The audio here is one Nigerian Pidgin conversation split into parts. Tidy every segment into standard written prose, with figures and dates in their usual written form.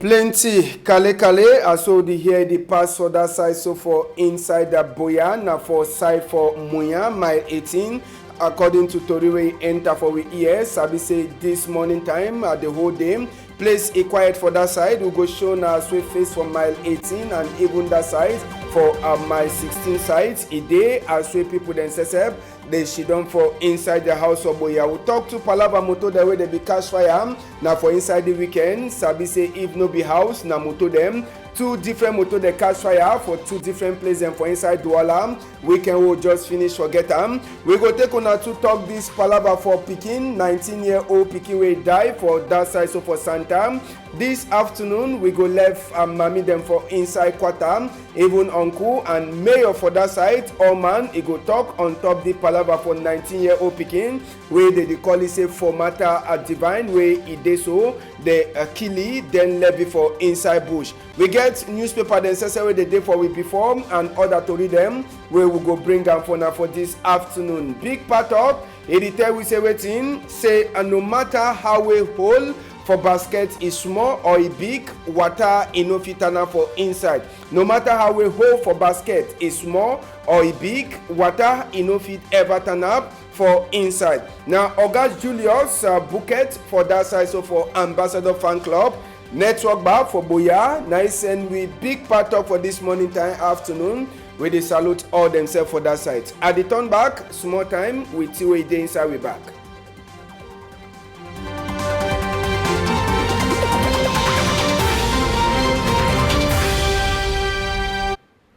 Plenty kale as so the here the pass for that side so for inside the Boya na for side for Muya mile 18 according to Tori wey enter for we ears sabi say this morning time at the whole day place a quiet for that side we go show na as we face for mile 18 and even that side for mile 16 sides a day as we people themselves they sit down for inside the house of Boya. We talk to Palava motor the way they be cash fire now for inside the weekend sabi say if no be house na motor them two different motor they catch fire for two different places and for inside Douala weekend will just finish forget them. We go take on to talk this Palava for Pikin 19-year-old Pikin will die for that side so for Santa. This afternoon we go left mommy them for inside quarter even uncle and mayor for that side all man he go talk on top the Palava for 19-year-old Pikin where they call it say for matter a divine way it dey so the Kili then levy for inside bush. We get newspaper necessary the day for we before and other to read them where we go bring them for now for this afternoon. Big part of it tell we say waiting say and no matter how we hold for basket is small or a big water no fit turn up for inside. No matter how we hold for basket is small or a big water no fit ever turn up for inside. Now August Julius Bouquet for that side so for Ambassador Fan Club network bar for Boya nice and we big part of for this morning time afternoon where they salute all themselves for that side. At the turn back small time we till we dey inside we back.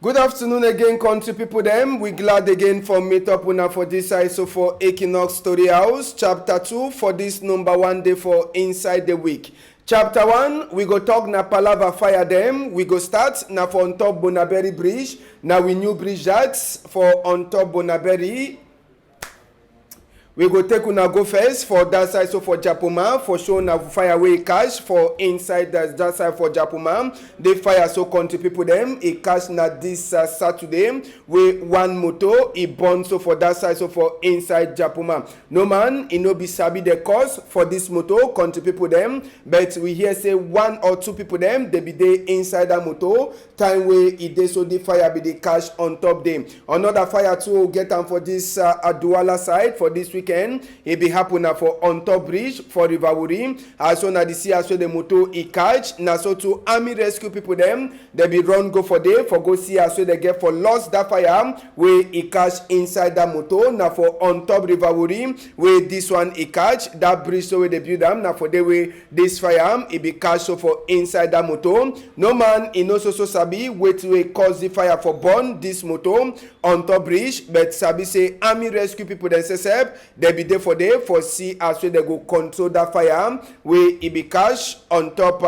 Good afternoon again, country people them. We glad again for meet up una for this side so for Equinox Story House, chapter 2 for this number 1 day for inside the week. Chapter 1, we go talk na Palava fire them. We go start na for on top Bonaberry Bridge. Now we new bridge that's for on top Bonaberry. We go take una go first for that side so for Japoma for show na fire way cash for inside that side for Japoma. They fire so country people them a cash na this Saturday we one motor e burn so for that side so for inside Japoma. No man e no be sabi the cause for this motor country people them but we hear say one or two people them they be there inside that motor time way e dey so the fire be the cash on top them. Another fire too get am for this Douala side for this week. It be happen na for on top bridge for River Wuri. Also na the see also the motor e catch na so to army rescue people them they be run go for day for go see also they get for lost that fire where e catch inside that motor na for on top River Wuri where this one e catch that bridge so where they build them na for the way this fire e be catch so for inside that motor. No man e no so sabi wait way cause the fire for burn this motor on top bridge but sabi say army rescue people themselves they be there for see as well they go control that fire where it be cash on top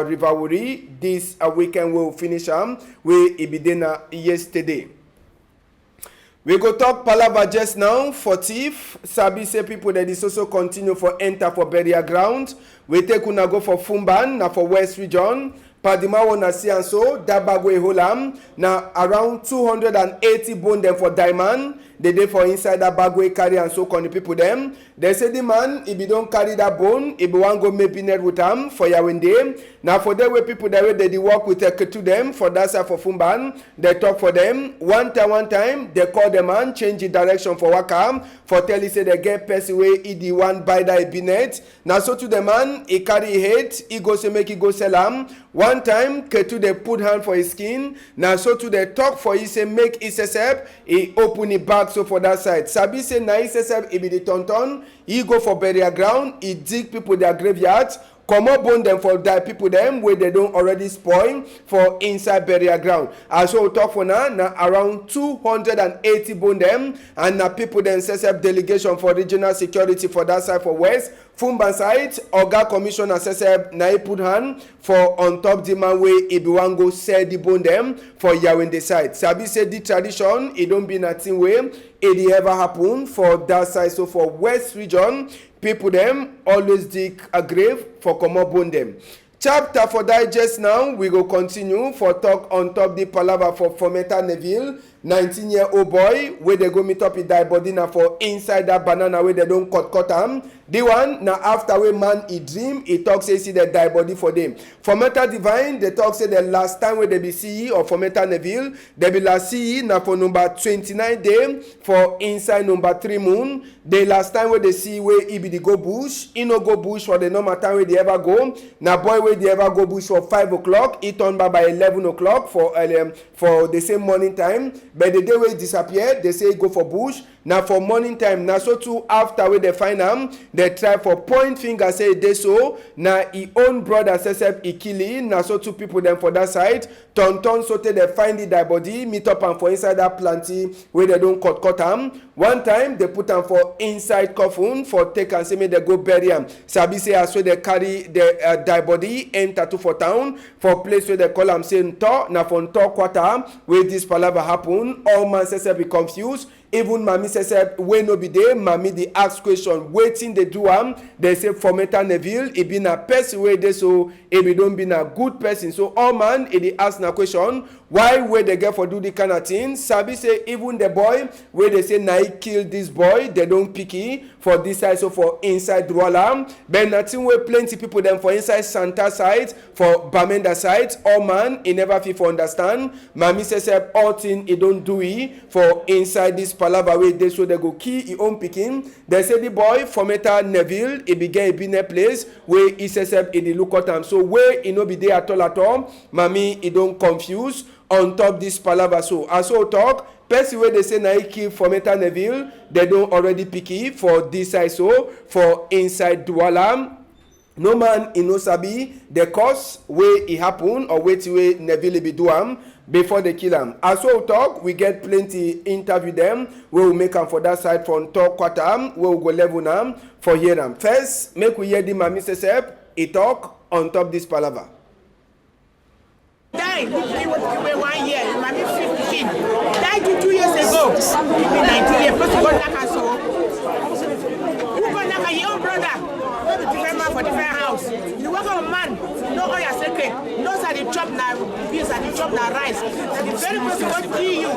River Wuri. This weekend will finish where it be there yesterday. We go talk Palava just now for thief. Sabi say people that is also continue for enter for burial ground. We take una go for Fumban na for West Region. Padimawo na see and so Dabagwe Holam na around 280 bone them for diamond. They dey for inside that bagway carry and so con the people them. They say the man if you don't carry that bone, if you want go maybe net with them for Yawende. Now for the way people that way they work with to them for that side for Fumban, they talk for them. One time they call the man change the direction for Wakam for tell he say they get person way he the one by that binet. Now so to the man he carry head he go say make he go sell am. One time Ketu they put hand for his skin. Now so to the talk for he say make his step he open it back. So for that side, Sabi say na himself he be the tonton. He go for burial ground. He dig people their graveyards. Come up bone them for die people them where they don't already spoil for inside burial ground. Also talk for now around 280 bone them and na people themselves delegation for regional security for that side for West. Fumban side, Oga Commissioner says na he put hand for on top the man way he be wan go sell the bone them for Yawende side. Sabi say the tradition it don't be nothing way it ever happen for that side so for West Region. People them always dig a grave for come up bone them. Chapter for digest now, we go continue for talk on top the Palava for Fometa Neville, 19-year-old boy, where they go meet up with die body now for inside that banana where they don't cut them. The one now after we man he dream, he talk say see the die body for them. For Meta Divine, they talk say the last time when they be see or for Meta Neville, they be last see now for number 29 day for inside number 3 moon. The last time when they see where he be the go bush, he no go bush for the normal time where they ever go. Now boy where they ever go bush for 5 o'clock, he turn back by 11 o'clock for the same morning time. But the day where he disappear, they say go for bush. Now for morning time, now so too after where they find him, they try for point finger say they so. Now he own brother says he kill him. Now so two people them for that side. Turn so they find the die body, meet up and for inside that planty where they don't cut him. One time they put him for inside coffin for take and say me they go bury him. Sabi say as well they carry the die body enter to for town for place where they call him say Nto. Now for Nto quarter where this palaver happen, all man says be confused. Even Mami says when no be there, Mami they ask question, waiting they do they say for Meta Neville, it be a person where they so it be don't be a good person. So all man they ask na question, why where they get for do the kind of thing? Sabi say even the boy where they say na he kill this boy, they don't picky for this side so for inside Douala. But nothing where plenty people them for inside Santa side, for Bamenda side, all man he never feel for understand. Mami says all thing he don't do it for inside this palava way they so they go key his own picking. They say the boy for Meta Neville he began a been a place where he says he look at him. So where he no be there at all, Mami he don't confuse on top this palava. So as so talk, person where they say na he kill for Meta Neville, they don't already picky for this side so for inside Douala. No man in no sabi the cause where it happen or wait way Neville be do am before they kill him. As well talk, we get plenty interview them. We will make them for that side from talk quarter. We will go level them for hear them. First, make we hear the Mami Sesep. He talk on top this palaver. Died 1 year. Mami 15. Died 2 years ago. In 19 years. First got like so. Who got like a young brother? Different man for different house. You work on man. No all your secret. Those are the chop now beans and the chop now rice. And the very person want to kill you.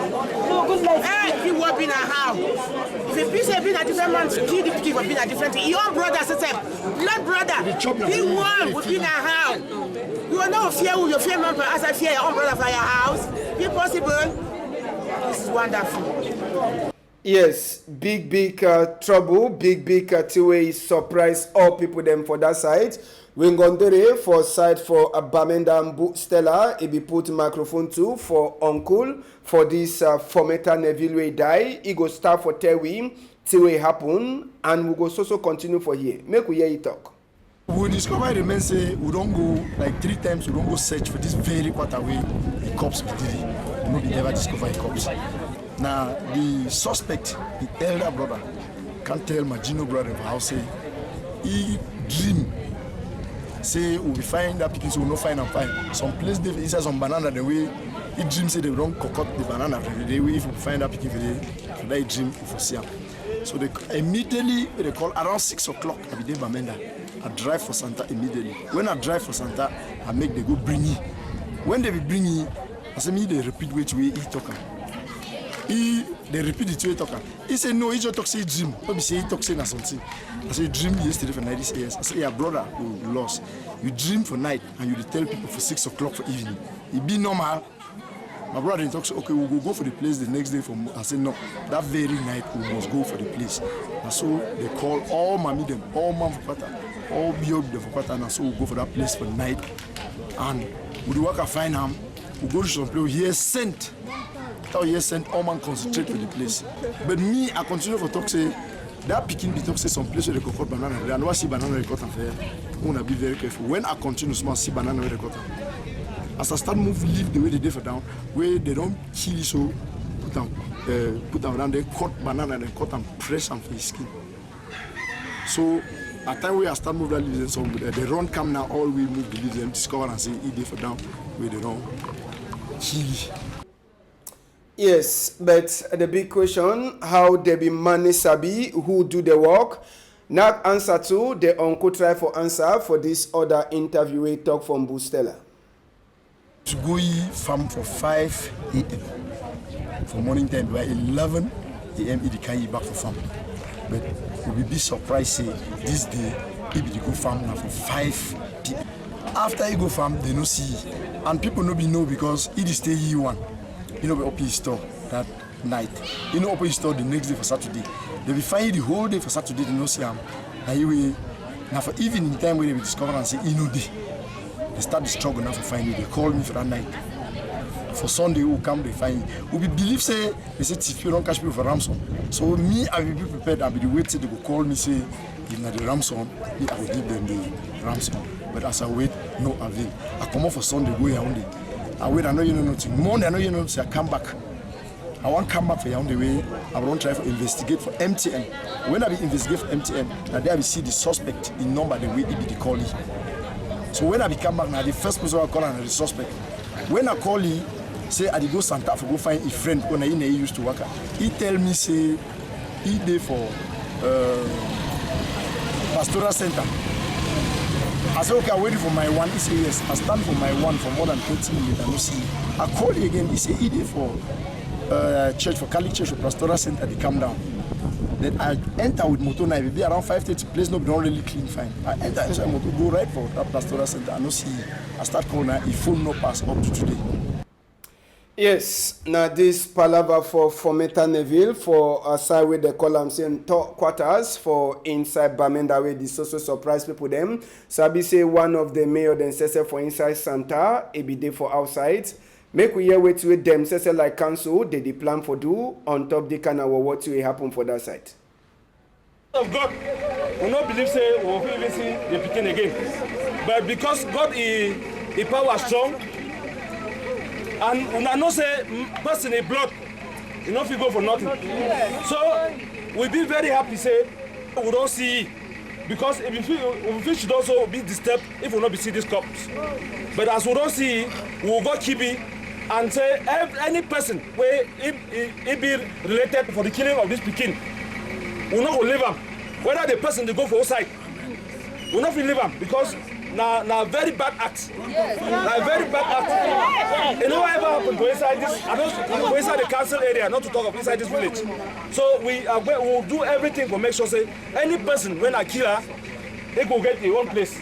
He will be in a house. If a piece of being a different man, kill the people being a different thing. Your brother says, blood brother, he one would be in a house. You will not fear who your fear man as I fear your own brother for your house. Be possible. This is wonderful. Yes, big trouble, big two-way surprise all people them for that side. We ngondere for side for Bamenda Mbu Stella. He be put microphone too for uncle for this for Meta Neville way die. He go start for Tewi till it happen and we go so continue for here. Make we hear it talk. We discover the men say we don't go like 3 times. We don't go search for this very quarter way the cops did it. We never discover the cops. Now the suspect, the elder brother, can't tell my Gino brother for how say he dream. Say we'll be fine that picking, so we'll not find and fine. Some place they inside some banana the way he dream say they don't concoct the banana the way if we find that picking for that dream for see. So they immediately they call around 6 o'clock. I be there Bamenda. I drive for Santa immediately. When I drive for Santa, I make they go bring you. When they bring you, I say me they repeat which way he talking. They repeat the two way talking. He said no, he just talk say dream. Don't be say he talk say something. I say dream yesterday for 90 years. I say yeah brother, you lost. You dream for night and you tell people for 6 o'clock for evening. It be normal. My brother talks okay, we'll go for the place the next day. I said no, that very night we must go for the place. And so they call all Mami them, all man for Pata, all Biog them for Pata, and so we'll go for that place for night. And we work and find him. We go to some place. He is sent. He is sent. All man concentrate for the place. But me, I continue for talk say that picking the talk say some place where they cut banana. And I see banana they cut and fair. We wanna be very careful. When I continue to see banana where they cut. As I start move, leave the way they did for down, where they don't kill you, so put them around, they cut banana and cut and press them for his skin. So at time where I start move that leaves and some they run come now, all we move the leaves them discover and say eat they for down where they don't kill you. Yes, but the big question, how they be money sabi, who do the work? Not answer to, the uncle try for answer for this other interview we talk from Bustella. To go farm for 5 a.m. for morning time, by 11 a.m. he can back for farm. but we will be surprised say this day he be go farm now for 5 people. After he go farm, they no see, and people no be know because he stay here one. He no be up his store that night. He no open his store the next day for Saturday. They be find the whole day for Saturday. They no see him. Now for evening time when they will discover and say he no dey. They start the struggle now for finding. They call me for that night. For Sunday, who come they find you. We believe say they say if you don't catch people for ransom. So me, I will be prepared. I will be wait till they go call me say give me the ransom. Me, I will give them the ransom. But as I wait, no avail. I come out for Sunday, go Yaoundé. I wait, I know you know nothing. Monday, I know you know nothing. I come back. I want to come back for Yaoundé way. I want to try to investigate for MTN. When I be investigate for MTN, now there I will see the suspect, the number, the way he be the callee. So when I be come back now, the first person I call and the suspect. When I call he, say I go Santa for go find a friend when he used to work. He tell me say he there for Pastoral Center. I said okay, I'm waiting for my one. He said yes. I stand for my one for more than 20 minutes. I don't see. I call you again. He said he there for church for Catholic Church for Pastoral Center. They come down. Then I enter with motor now. It will be around 5:30. Place no be don't really clean fine. I enter inside motor, go right for that Pastoral Center. I no see. I start calling her. His phone no pass up to today. Yes, now this palaver for Fometa Neville for a side with the column saying top quarters for inside Bamenda where the social surprise people them. Sabi say one of the mayor then says for inside Santa, it be day for outside. Make we hear wait with them says like council they plan for do on top the kind of what will happen for that side. Of God, we not believe say we will even see the picking again, but because God is power strong. And when I know say person in blood, you know if you go for nothing. So we'll be very happy say we don't see because if we should also be disturbed if we not be see these cops. But as we don't see, we will go keep it and say any person where it be related for the killing of this Pekin, we not go leave them. Whether the person they go for outside, we not leave them because. Now very bad act. Now very bad act. You know what ever happened to inside this? I don't go inside the council area, not to talk of inside this village. So we will do everything to make sure say any person when I kill her, they go get their own place.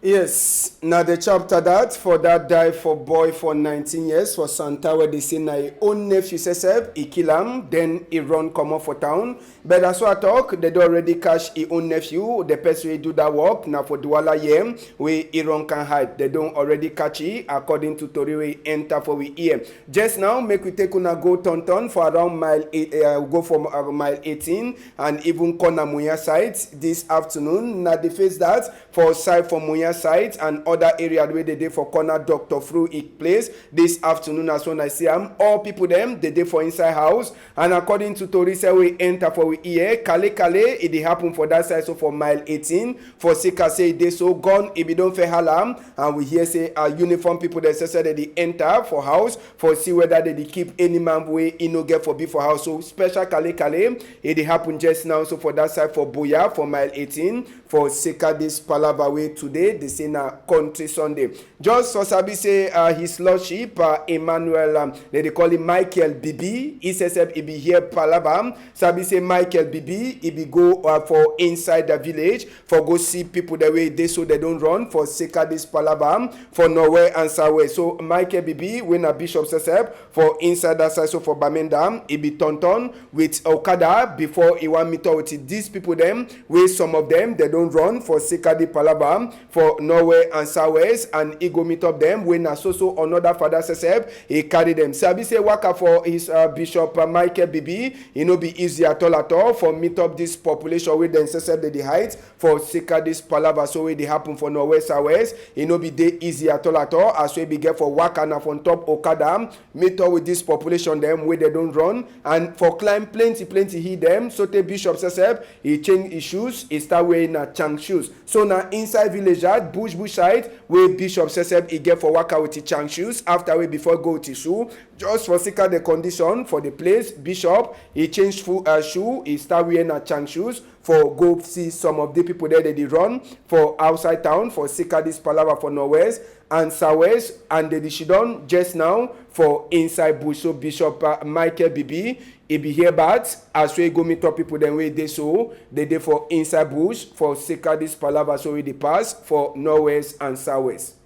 Yes, now the chapter that for that die for boy for 19 years for Santa where they say na own nephew says he kill him, then he run come off for town. But that's what I talk, they do already catch his own nephew, the person who do that work, now for Douala Yem, where he run can hide. They don't already catch it, according to Tori we enter for we here. Just now, make we take una go Tonton for around mile 18 and even corner Muya side this afternoon. Now they face that for side for Muya side and other area where they did for corner Dr. Fru place this afternoon as soon as I see them. All people them, they did for inside house. And according to Tori say we enter for we here, Kale, it did happen for that side, so for mile 18, for Sika say they so gone, if we don't fair halam, and we hear say uniform people that say that they enter for house, for see whether they keep any man way in no get for before house. So special Kale, it did happen just now, so for that side for Boya, for mile 18, for Sika this Palava way today, they say na country Sunday. Just so Sabi say his lordship, Emmanuel, they call him Michael Bibi, he says he be here Palava, Sabi say Michael Bibi, he be go for inside the village, for go see people the way they so they don't run, for Sika this Palava, for Norway and Sawe. So Michael Bibi, when a bishop says for inside that side, so for Bamenda, he be Tonton with Okada before he want meet up with these people them, where some of them they don't run for Sika the Palava, for Norway and Sawes, and he go meet up them when so another father says he carry them. Sabi say waka for his bishop Michael Bibi, it no be easy at all for meet up this population with the says the height for Sika this Palava, so where they happen for Norway Sawes, it no be day easy at all as we be get for waka na from top Okada meet up with this population them where they don't run, and for climb plenty he them. So the bishop says he change his shoes, he start wearing chang shoes. So now inside village at bush side where bishop says he get for waka with the chang shoes after we before go to shoe just for Sika the condition for the place. Bishop he changed shoe, he start wearing chang shoes for go see some of the people there that they run for outside town for Sika this Palava for Norwest. and Southwest, and the Shidon just now for inside bush. So Bishop Michael Bibi, he be here but as we go meet up people then we they so they dey for inside bush for Sekadis Palava so we dey pass for Northwest and Southwest.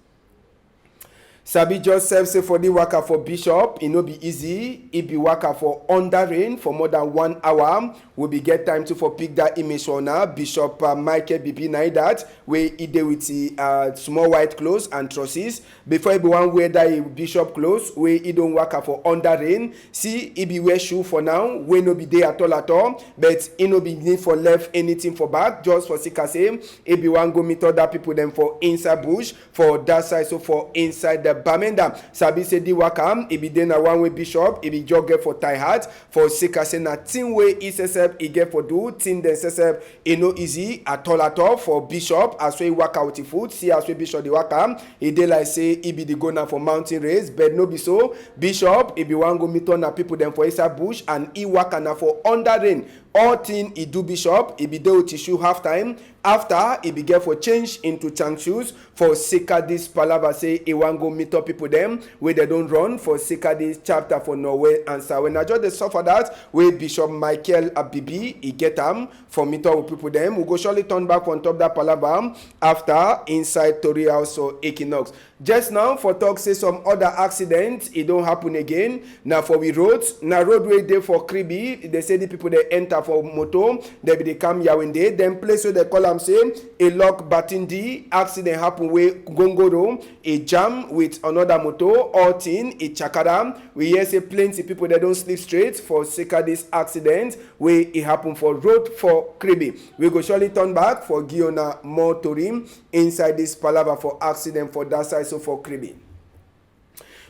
Sabi Joseph say for the waka for Bishop, it no be easy. It be waka for under rain for more than 1 hour. We be get time to for pick that image on now. Bishop Michael Bibi na that where he dey with the small white clothes and trusses. Before he be one wear that bishop clothes where he don't waka for under rain. See, he be wear shoe for now. We no be there at all. But he no be need for left anything for back. Just for sika say, he be one go meet other people them for inside bush for that side. So for inside the Bamenda, Sabi say di waka, he be then a one way bishop, he be jogger for tie hat, for sika say na thing way SSF he get for do, thing then SSF he no easy at all for bishop, as we waka out the foot, see as we bishop the waka, he dey like say he be the gunner for mountain race, but no be so, bishop, he be one go meet on na people them for inside bush, and he waka na for under rain, all thing he do bishop, he be there with shoe half time. After he be get for change into tank shoes for Sekadis Palava say he want go meet up people them where they don't run for Sekadis chapter for Norway and so when I just they suffer that where Bishop Michael Abibi he get for meet up with people them we go surely turn back on top that Palava after inside Tori House or Equinox. Just now for talk say some other accidents it don't happen again. Now for we roads now roadway day for Kribi they say the people they enter for moto they be they come Yawende then place where they call them say a lock Batindi accident happen where Gongoro a jam with another motor or tin a chakadam we hear say plenty people they don't sleep straight for this accident where it happen for road for Kribi. We go surely turn back for Giona Motorim inside this Palava for accident for that side so for Kribi.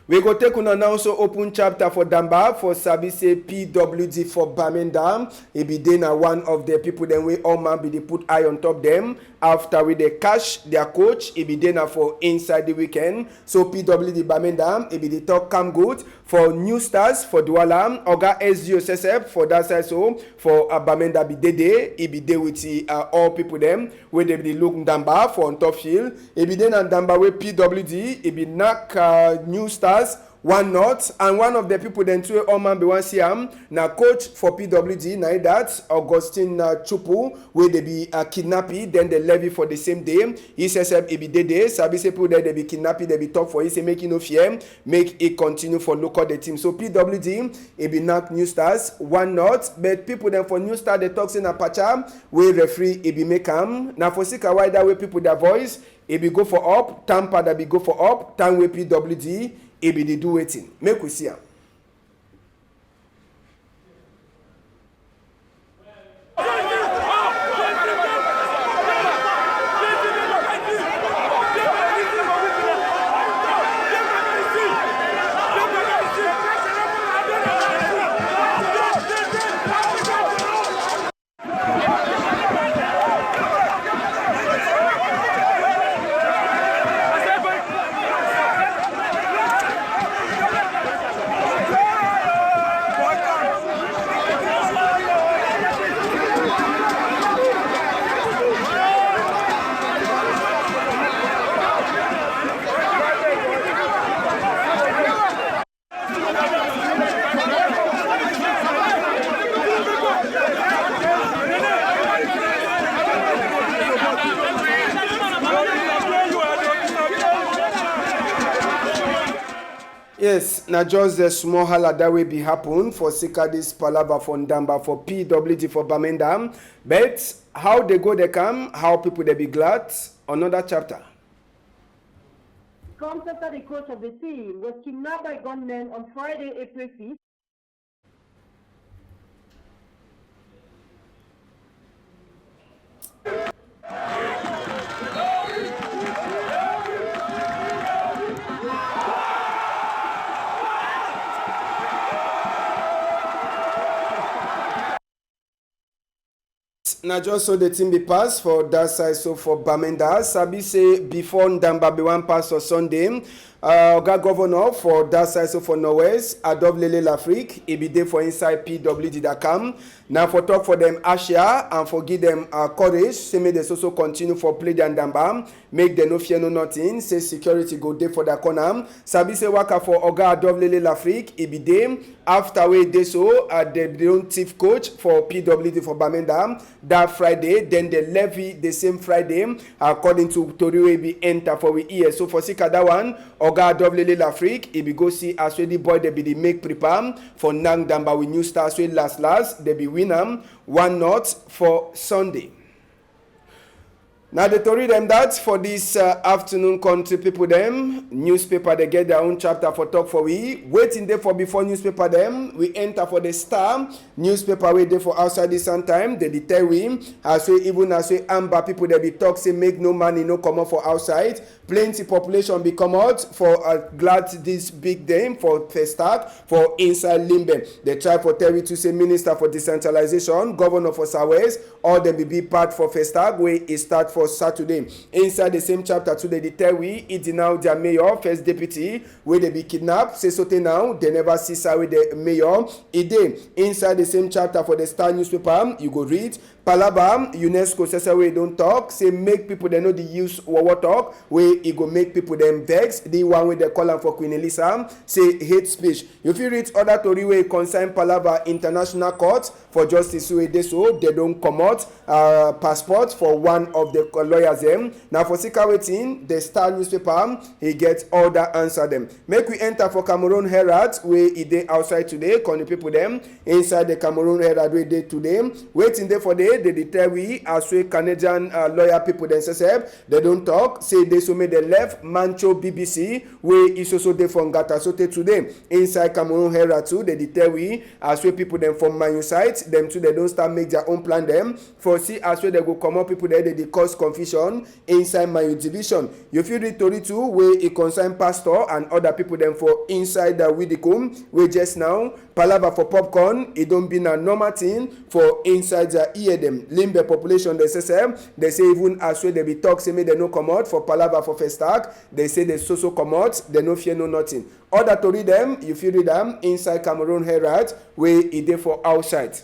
We go take una now so open chapter for Damba for Sabi say PWD for Bamenda. He be then one of the people then we all man be they put eye on top them. After we they cash their coach, he be then for inside the weekend. So PWD Bamenda, he be the talk come good for New Stars for Douala. Oga SGOSSF for that side so for Bamenda be Dede. He be there with the all people them where they be look Damba for on top field. He be then and Damba with PWD. He be knock New Stars. One not and one of the people then two all man be one CM now coach for PWD now that Augustine Chupu where they be kidnapped then they levy for the same day. He says it be day Sabi say people there they be kidnapped they be top for he say make no fear make it continue for local the team. So PWD it be knock New Stars one not but people then for New Star they talk in a pacha where referee it be make now for Sika wider way people their voice it be go for up Tampa that be go for up time with PWD it be the do waiting. Make we see am. Yes, now just the small hala that will be happen for Sekadis Palava for Ndamba for PWD for Bamenda. But how they go they come, how people they be glad, another chapter. Comes after the coach of the team was kidnapped by gunmen on Friday, April 5th. Now just so the team be passed for that side so for Bamenda. Sabi say before Ndamba be one pass on Sunday. Oga Governor for that side, so for Norwest, Adolphe Lele Lafrique, he be there for inside PWD.com. Now for talk for them Asia and for give them courage, say make they also continue for play and damba, make them no fear no nothing, say security go there for the corner. Sabi say waka for Oga Adolphe Lele Lafrique, he be there after we dey so the own chief coach for PWD for Bamenda that Friday, then they levy the same Friday according to Tori wey be enter for we ear. So for Sika that one, Oga Adolphe Lele Lafrique, he be go see as well the boy they be the make prepare for Nang Damba with new stars wey last they be winner 1-0 for Sunday. Now they told them that for this afternoon country people them newspaper they get their own chapter for talk for we waiting there for before newspaper them we enter for the Star newspaper we there for outside this time they tell we as we even as we amber people they be talk say make no money no come out for outside plenty population be come out for glad this big day for first start for inside Limbe. They try for Terry to say minister for decentralization governor for Southwest all them be part for first start where it start for Saturday. Inside the same chapter today, they tell we it now their mayor, first deputy, where they be kidnapped. Say something now, they never see with the mayor. It inside the same chapter for the Star newspaper, you go read. Palaba, UNESCO says we don't talk. Say make people they know the use what talk. Where it go make people them vex. The one with the column for Queen Elisa say hate speech. If you read other story where concern Palaba International Court for Justice where they so they don't come out passport for one of the lawyers them. Now for Sika waiting, the Star newspaper he gets all that answer them. Make we enter for Cameroon Herald where it dey outside today. Con the people them inside the Cameroon Herald where they today waiting there for the they tell we as we Canadian lawyer people themselves they don't talk say they so made the left Mancho BBC where is also there from Gata Sote today inside Cameroon Herald too they tell we as we people them from Manu side them too they don't start make their own plan them for see as we they go come up people there they cause confusion inside Manu division. You feel read Tori too where it concern pastor and other people them for inside the Widikum where just now palava for popcorn it don't be a normal thing for inside the ear them Limbe population they say even as well they be talk say me they no come out for palava for first start they say they so come out they no fear no nothing other to read them you feel read them inside Cameroon Herald where it dey for outside.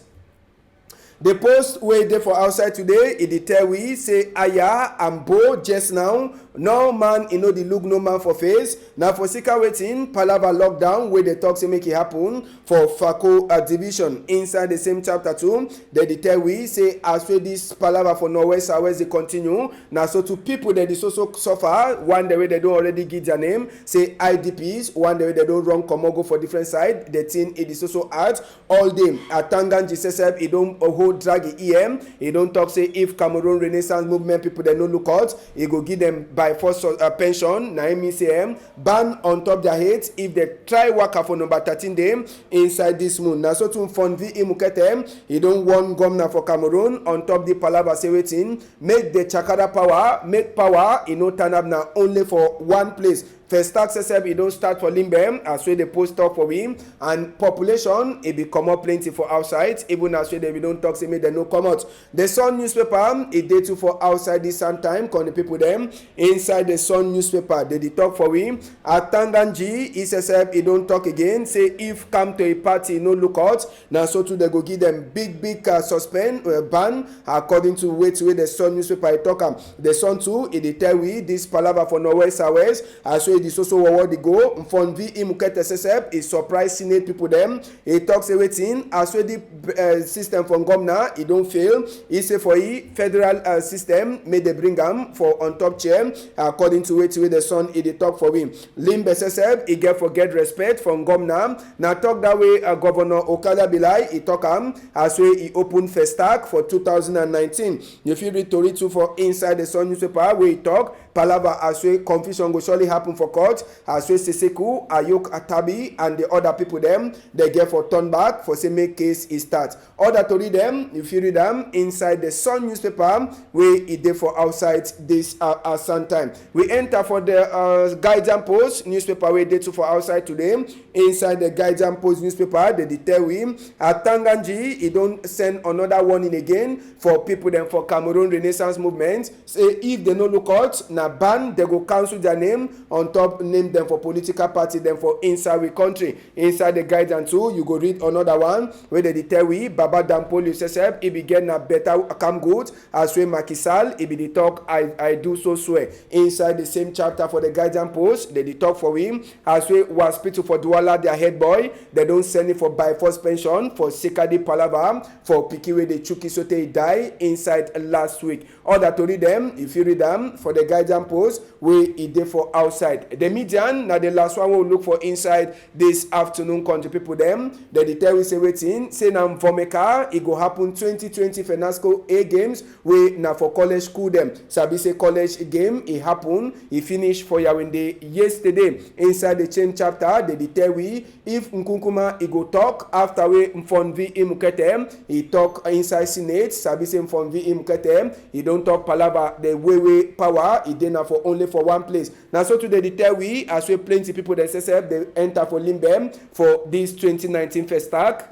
The post where they for outside today, it tell we say Aya and Bo just now. No man, you know the look no man for face. Now for Sika waiting, Palava lockdown where they talk say make it happen for Fako division. Inside the same chapter 2, they tell we say as well this Palava for Norwest Southwest they continue. Now so to people that is also suffer, one the way they don't already give their name, say IDPs, one the way they don't run Komogo for different side. The thing it is also hard all day. At Tangan GSSF, it don't hold drag EM. He don't talk say if Cameroon Renaissance movement people they no look out, he go give them by force pension. Naimi CM ban on top their heads if they try worker for number 13 day inside this moon. Now so to fund V Imuketem, he don't want governor for Cameroon on top the palava say waiting make the Chakara power make power you know turn up now only for one place. First tax SSF, it don't start for Limbe, as well they post up for him, and population, it become up plenty for outside, even as well they don't talk, say me, they no come out. The Sun newspaper, it day too for outside this same time, con the people them, inside the Sun newspaper, they talk for him. At Tanganji, SSF, it don't talk again, say if come to a party, no look out, now so too they go give them big suspend, ban, according to way the Sun newspaper, it talk the Sun too, it tell we, this palava for Norwest Southwest, as well this also what they go from V Imuket SSF is surprise Senate people them. He talks everything as well the system from governor it don't fail. He say for federal system may they bring them for on top chair according to way the Sun it talk for him. Limbe SSF he get forget respect from governor. Now talk that way Governor Okada Bilai he talk as well he open first stack for 2019. If you read Tori 2 for inside the Sun newspaper where he talk palava as well confusion will surely happen for court as well Seseku, Ayok Atabi and the other people them they get for turn back for say make case is start. Other to read them if you read them inside the Sun newspaper where it dey for outside this Sun time. We enter for the Guardian Post newspaper where they too for outside today. Inside the Guardian Post newspaper they tell him at Tanganji he don't send another warning again for people them for Cameroon Renaissance movement say if they no look out na ban, they go cancel their name on top, name them for political party, them for inside we country. Inside the guidance too, you go read another one where they tell we Baba Dampol Yusesep, he began a better come good as we Makisal, he be the talk I do so swear. Inside the same chapter for the guidance post, they talk for him as we was hospital for Douala, their head boy, they don't send it for by force pension for Sekadi Palava for Pikiwe de Chuki Sote die inside last week. All that to read them, if you read them for the guidance post, we it there for outside. The median, now the last one we'll look for inside this afternoon country people them. They tell we say waiting, say now Vomeka, it go happen 2020 FENASCO A games, we now for college school them. Sabi say college game, it happen, it finished for Yawende yesterday. Inside the chain chapter, they tell we if Nkunkuma, he go talk after we Mfonvi Imukete, he talk inside Senate, Sabi say Mfonvi Imukete, he don't talk palava the way power, he did not for only for one place. Now so today they tell we as we plenty people that say they enter for Limbe for this 2019 Festac.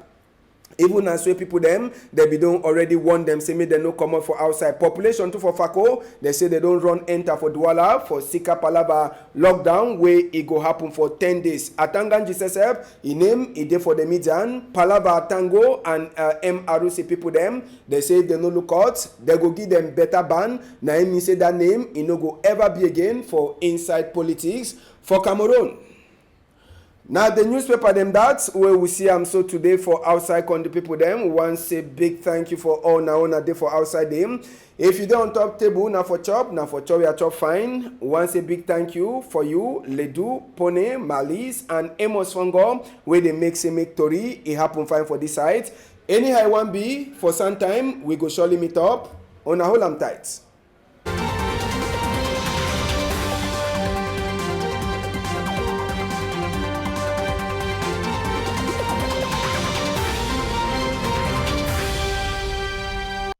Even as we people them, they be don't already warn them, say me they no come out for outside. Population too for Fako, they say they don't run enter for Douala for Sika Palava lockdown where it go happen for 10 days. Atangan GSSF, he name it there for the median, Palava Tango and MRC people them, they say if they no look out, they go give them better ban. Now me say that name, it no go ever be again for inside politics for Cameroon. Now the newspaper them that where we see I'm so today for outside country people them. We want to say big thank you for all now day for outside them. If you don't on top table now for chop we are chop fine. We want to say big thank you for you, Ledu, Pone, Malis, and Amos Fongo where they make Tori. It happen fine for this side. Anyhow one be for some time we go surely meet up on a whole tight.